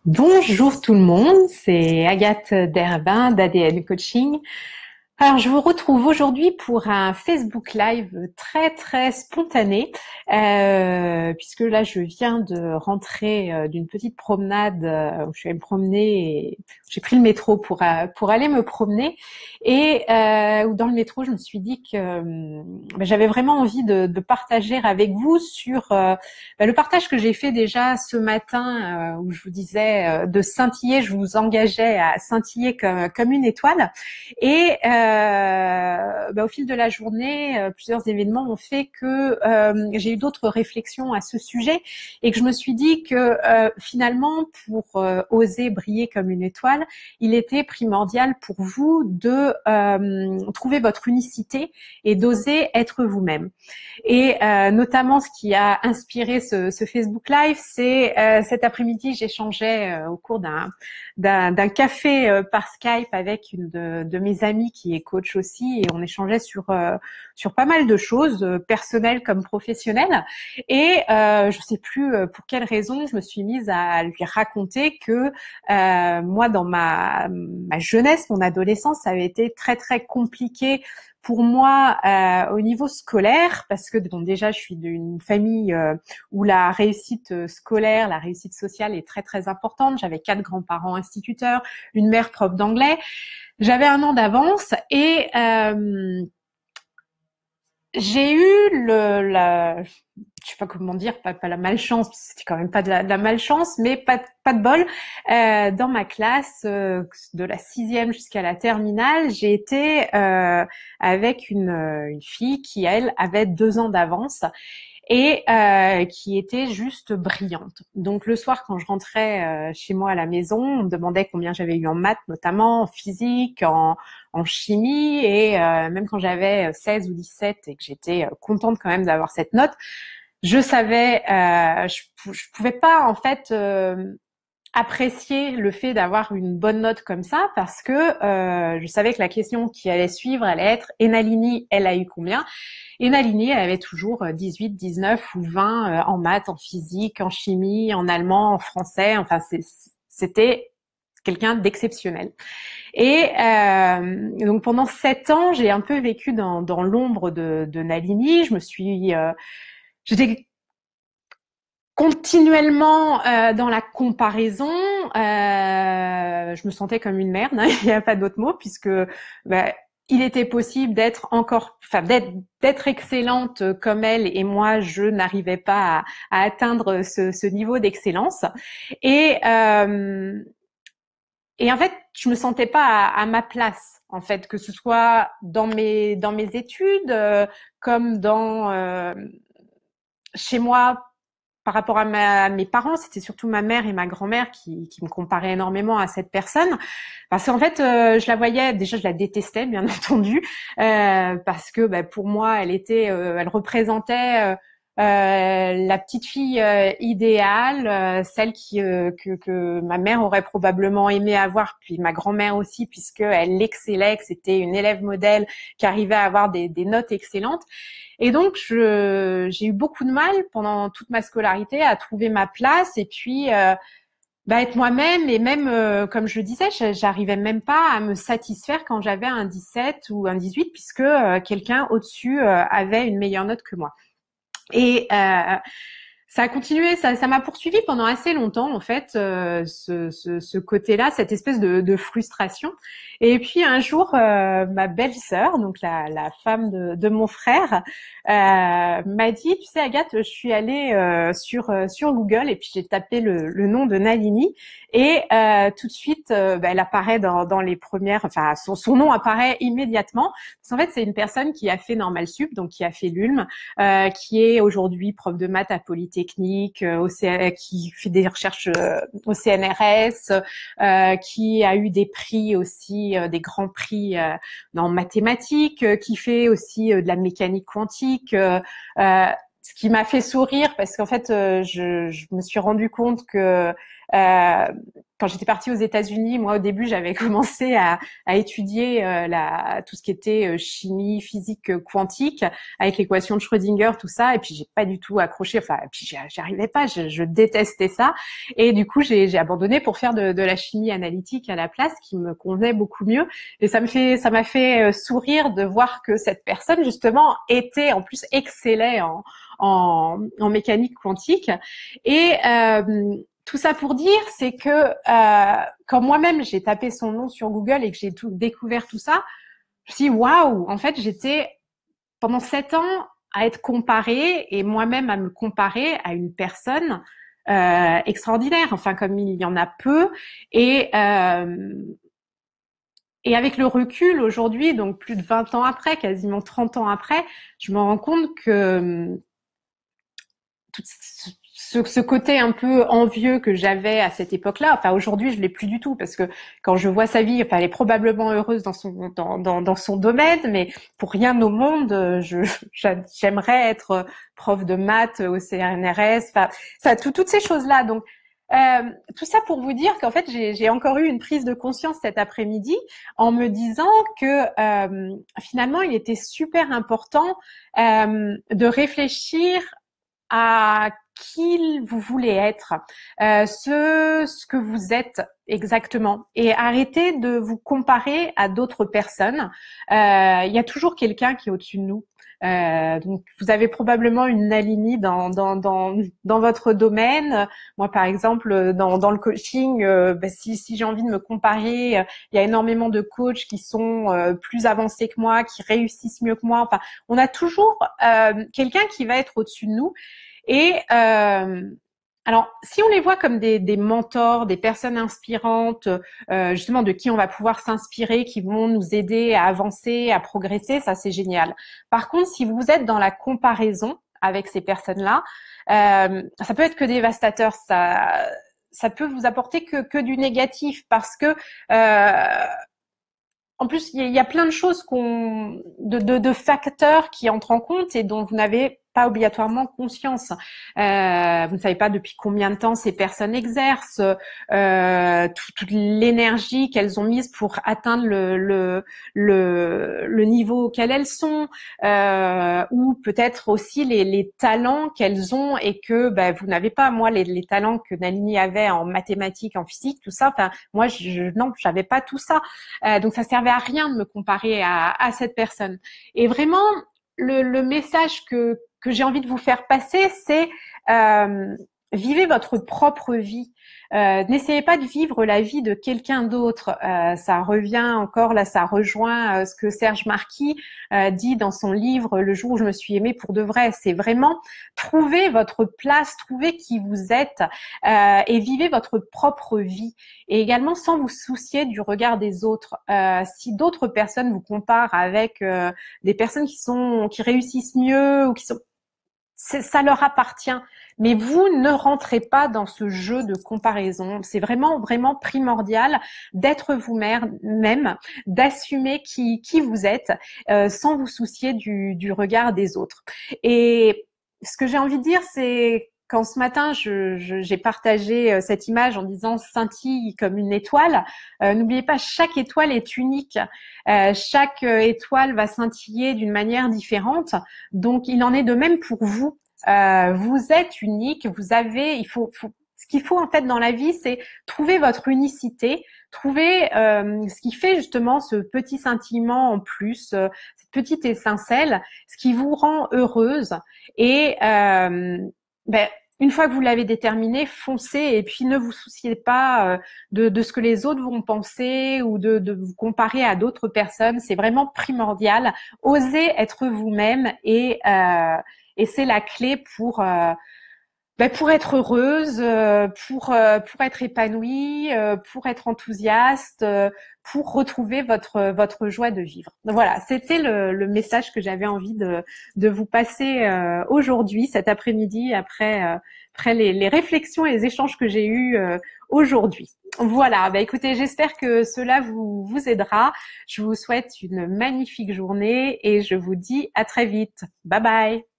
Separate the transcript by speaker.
Speaker 1: Bonjour tout le monde, c'est Agathe Derbin d'ADN Coaching. Alors, je vous retrouve aujourd'hui pour un Facebook Live très spontané, puisque là, je viens de rentrer d'une petite promenade où je suis allée me promener et j'ai pris le métro pour aller me promener. Et dans le métro, je me suis dit que j'avais vraiment envie de partager avec vous sur le partage que j'ai fait déjà ce matin, où je vous disais de scintiller, je vous engageais à scintiller comme une étoile. Et au fil de la journée, plusieurs événements ont fait que j'ai eu d'autres réflexions à ce sujet et que je me suis dit que finalement, pour oser briller comme une étoile, il était primordial pour vous de trouver votre unicité et d'oser être vous-même. Et notamment, ce qui a inspiré ce Facebook Live, c'est cet après-midi, j'échangeais au cours d'un café par Skype avec une de mes amies qui est coach aussi, et on échangeait sur pas mal de choses, personnelles comme professionnelles. Et je sais plus pour quelle raison, je me suis mise à lui raconter que moi, dans ma jeunesse, mon adolescence, ça avait été très compliqué pour moi au niveau scolaire, parce que bon, déjà je suis d'une famille où la réussite scolaire, la réussite sociale est très importante. J'avais 4 grands-parents instituteurs, une mère prof d'anglais. J'avais un an d'avance et j'ai eu je sais pas comment dire, pas la malchance, parce que c'était quand même pas de la malchance, mais pas de bol. Dans ma classe, de la 6e jusqu'à la terminale, j'ai été avec une fille qui, elle, avait 2 ans d'avance et qui était juste brillante. Donc le soir, quand je rentrais chez moi à la maison, on me demandait combien j'avais eu en maths, notamment en physique, en chimie, et même quand j'avais 16 ou 17 et que j'étais contente quand même d'avoir cette note, je savais, je pouvais pas en fait apprécier le fait d'avoir une bonne note comme ça, parce que je savais que la question qui allait suivre allait être: et Nalini, elle a eu combien? Et Nalini, elle avait toujours 18, 19 ou 20 en maths, en physique, en chimie, en allemand, en français. Enfin, c'était quelqu'un d'exceptionnel. Et donc pendant 7 ans, j'ai un peu vécu dans l'ombre de Nalini. J'étais continuellement dans la comparaison. Je me sentais comme une merde, hein, il n'y a pas d'autre mot, puisque il était possible d'être excellente comme elle, et moi je n'arrivais pas à atteindre ce niveau d'excellence. Et en fait, je me sentais pas à ma place, en fait, que ce soit dans mes études, comme chez moi. Par rapport à mes parents, c'était surtout ma mère et ma grand-mère qui me comparaient énormément à cette personne, parce qu'en fait, je la voyais, déjà je la détestais bien entendu, parce que pour moi, elle représentait la petite fille idéale, celle que ma mère aurait probablement aimé avoir, puis ma grand-mère aussi, puisque elle excellait, que c'était une élève modèle qui arrivait à avoir des notes excellentes. Et donc, j'ai eu beaucoup de mal pendant toute ma scolarité à trouver ma place, et puis être moi-même. Et même, comme je le disais, j'arrivais même pas à me satisfaire quand j'avais un 17 ou un 18, puisque quelqu'un au-dessus avait une meilleure note que moi. Et ça a continué, ça m'a poursuivi pendant assez longtemps, en fait, ce côté-là, cette espèce de frustration. Et puis un jour, ma belle-sœur, donc la femme de mon frère, m'a dit: tu sais, Agathe, je suis allée sur Google, et puis j'ai tapé le nom de Nalini, et tout de suite, elle apparaît dans les premières, enfin son nom apparaît immédiatement. Parce qu'en fait, c'est une personne qui a fait Normal Sup, donc qui a fait l'ULM, qui est aujourd'hui prof de maths à Polytechnique, qui fait des recherches au CNRS, qui a eu des prix aussi, des grands prix en mathématiques, qui fait aussi de la mécanique quantique. Ce qui m'a fait sourire, parce qu'en fait, je me suis rendu compte que quand j'étais partie aux États-Unis, moi au début j'avais commencé à étudier tout ce qui était chimie, physique quantique avec l'équation de Schrödinger, tout ça, et puis j'ai pas du tout accroché. Enfin, et puis j'y arrivais pas, je détestais ça, et du coup j'ai abandonné pour faire de la chimie analytique à la place, qui me convenait beaucoup mieux. Et ça m'a fait sourire de voir que cette personne justement était en plus excellait en mécanique quantique. Et tout ça pour dire, c'est que quand moi-même j'ai tapé son nom sur Google et que j'ai découvert tout ça, je me suis dit waouh, en fait j'étais pendant 7 ans à être comparée et moi-même à me comparer à une personne extraordinaire, enfin comme il y en a peu. Et avec le recul aujourd'hui, donc plus de 20 ans après, quasiment 30 ans après, je me rends compte que tout ce côté un peu envieux que j'avais à cette époque-là, enfin aujourd'hui je l'ai plus du tout, parce que quand je vois sa vie, enfin elle est probablement heureuse dans son domaine, mais pour rien au monde j'aimerais être prof de maths au CNRS, enfin toutes ces choses-là. Donc tout ça pour vous dire qu'en fait j'ai encore eu une prise de conscience cet après-midi en me disant que finalement il était super important de réfléchir à qui vous voulez être, ce que vous êtes exactement, et arrêtez de vous comparer à d'autres personnes. Il y a toujours quelqu'un qui est au-dessus de nous. Donc vous avez probablement une Nalini dans votre domaine. Moi par exemple dans le coaching, si j'ai envie de me comparer, il y a énormément de coachs qui sont plus avancés que moi, qui réussissent mieux que moi. Enfin, on a toujours quelqu'un qui va être au-dessus de nous. Et alors, si on les voit comme des mentors, des personnes inspirantes, justement de qui on va pouvoir s'inspirer, qui vont nous aider à avancer, à progresser, ça c'est génial. Par contre, si vous êtes dans la comparaison avec ces personnes-là, ça peut être que dévastateur. Ça peut vous apporter que du négatif, parce que en plus, il y a plein de choses de facteurs qui entrent en compte et dont vous n'avez pas obligatoirement conscience. Vous ne savez pas depuis combien de temps ces personnes exercent, toute l'énergie qu'elles ont mise pour atteindre le niveau auquel elles sont, ou peut-être aussi les talents qu'elles ont et que vous n'avez pas. Moi, les talents que Nalini avait en mathématiques, en physique, tout ça, enfin moi, non, j'avais pas tout ça. Donc ça servait à rien de me comparer à cette personne. Et vraiment, le message que j'ai envie de vous faire passer, c'est vivez votre propre vie. N'essayez pas de vivre la vie de quelqu'un d'autre. Ça revient encore, là, ça rejoint ce que Serge Marquis dit dans son livre Le jour où je me suis aimée pour de vrai. C'est vraiment trouver votre place, trouver qui vous êtes et vivez votre propre vie. Et également sans vous soucier du regard des autres. Si d'autres personnes vous comparent avec des personnes qui réussissent mieux ou qui sont ça leur appartient, mais vous ne rentrez pas dans ce jeu de comparaison. C'est vraiment, vraiment primordial d'être vous-même, d'assumer qui vous êtes, sans vous soucier du regard des autres. Et ce que j'ai envie de dire, c'est quand ce matin, j'ai partagé cette image en disant scintille comme une étoile, n'oubliez pas, chaque étoile est unique. Chaque étoile va scintiller d'une manière différente. Donc, il en est de même pour vous. Vous êtes unique. Ce qu'il faut en fait dans la vie, c'est trouver votre unicité, trouver ce qui fait justement ce petit scintillement en plus, cette petite étincelle, ce qui vous rend heureuse. Et une fois que vous l'avez déterminé, foncez et puis ne vous souciez pas de ce que les autres vont penser ou de vous comparer à d'autres personnes. C'est vraiment primordial. Osez être vous-même et c'est la clé pour être heureuse, pour être épanouie, pour être enthousiaste, pour retrouver votre joie de vivre. Donc voilà, c'était le message que j'avais envie de vous passer aujourd'hui, cet après-midi, après les réflexions et les échanges que j'ai eus aujourd'hui. Voilà, écoutez, j'espère que cela vous aidera. Je vous souhaite une magnifique journée et je vous dis à très vite. Bye bye.